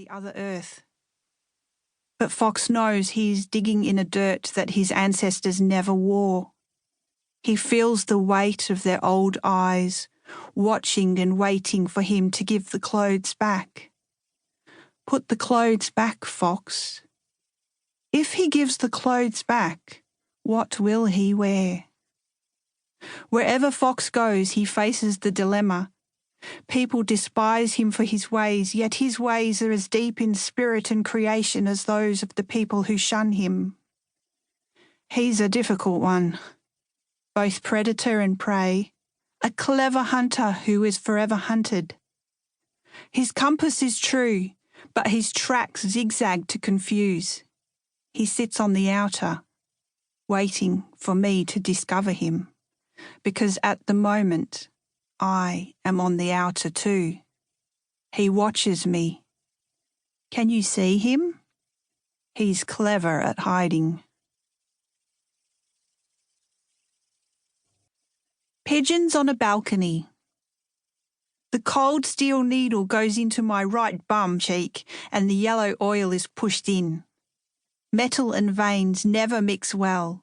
the other earth. But Fox knows he is digging in a dirt that his ancestors never wore. He feels the weight of their old eyes, watching and waiting for him to give the clothes back. Put the clothes back, Fox. If he gives the clothes back, what will he wear? Wherever Fox goes, he faces the dilemma. People despise him for his ways, yet his ways are as deep in spirit and creation as those of the people who shun him. He's a difficult one, both predator and prey, a clever hunter who is forever hunted. His compass is true, but his tracks zigzag to confuse. He sits on the outer, waiting for me to discover him, because at the moment I am on the outer too. He watches me. Can you see him? He's clever at hiding. Pigeons on a balcony. The cold steel needle goes into my right bum cheek and the yellow oil is pushed in. Metal and veins never mix well.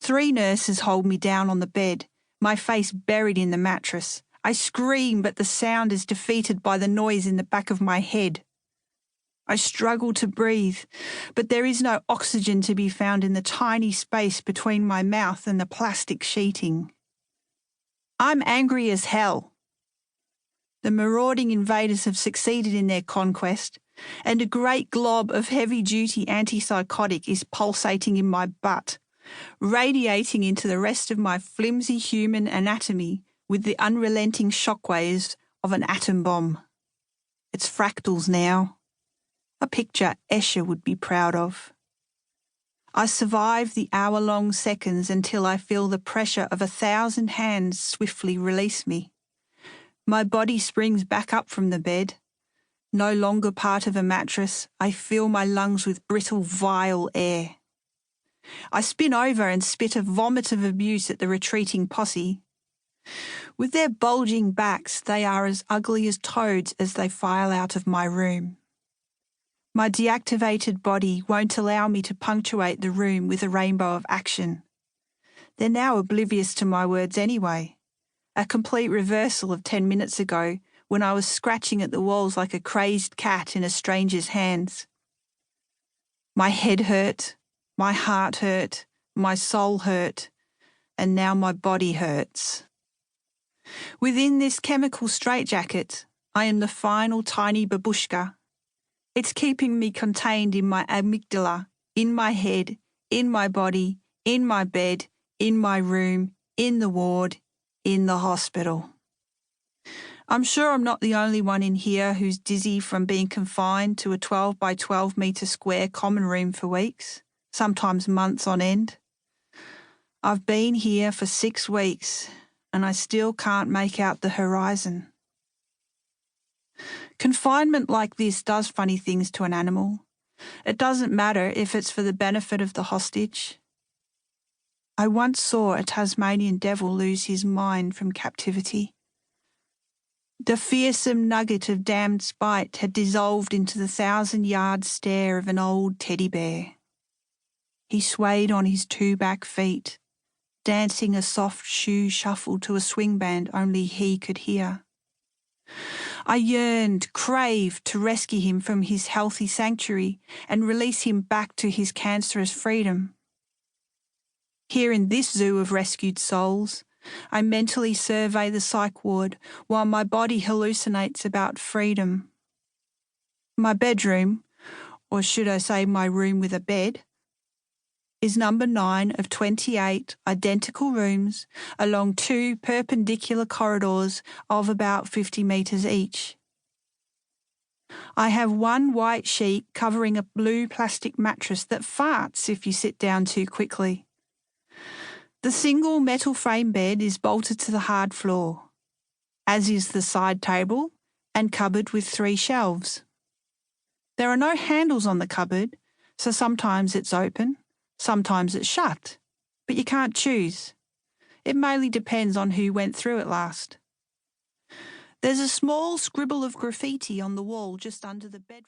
3 nurses hold me down on the bed, my face buried in the mattress. I scream, but the sound is defeated by the noise in the back of my head. I struggle to breathe, but there is no oxygen to be found in the tiny space between my mouth and the plastic sheeting. I'm angry as hell. The marauding invaders have succeeded in their conquest, and a great glob of heavy-duty antipsychotic is pulsating in my butt, radiating into the rest of my flimsy human anatomy with the unrelenting shockwaves of an atom bomb. It's fractals now, a picture Escher would be proud of. I survive the hour-long seconds until I feel the pressure of 1,000 hands swiftly release me. My body springs back up from the bed. No longer part of a mattress, I fill my lungs with brittle, vile air. I spin over and spit a vomit of abuse at the retreating posse. With their bulging backs, they are as ugly as toads as they file out of my room. My deactivated body won't allow me to punctuate the room with a rainbow of action. They're now oblivious to my words anyway. A complete reversal of 10 minutes ago when I was scratching at the walls like a crazed cat in a stranger's hands. My head hurt, my heart hurt, my soul hurt, and now my body hurts. Within this chemical straitjacket, I am the final tiny babushka. It's keeping me contained in my amygdala, in my head, in my body, in my bed, in my room, in the ward, in the hospital. I'm sure I'm not the only one in here who's dizzy from being confined to a 12 by 12 metre square common room for weeks, sometimes months on end. I've been here for 6 weeks and I still can't make out the horizon. Confinement like this does funny things to an animal. It doesn't matter if it's for the benefit of the hostage. I once saw a Tasmanian devil lose his mind from captivity. The fearsome nugget of damned spite had dissolved into the 1,000-yard stare of an old teddy bear. He swayed on his 2 back feet, dancing a soft shoe shuffle to a swing band only he could hear. I yearned, craved to rescue him from his healthy sanctuary and release him back to his cancerous freedom. Here in this zoo of rescued souls, I mentally survey the psych ward while my body hallucinates about freedom. My bedroom, or should I say my room with a bed, is number 9 of 28 identical rooms along 2 perpendicular corridors of about 50 metres each. I have 1 white sheet covering a blue plastic mattress that farts if you sit down too quickly. The single metal frame bed is bolted to the hard floor, as is the side table and cupboard with 3 shelves. There are no handles on the cupboard, so sometimes it's open, sometimes it's shut, but you can't choose. It mainly depends on who went through it last. There's a small scribble of graffiti on the wall just under the bed.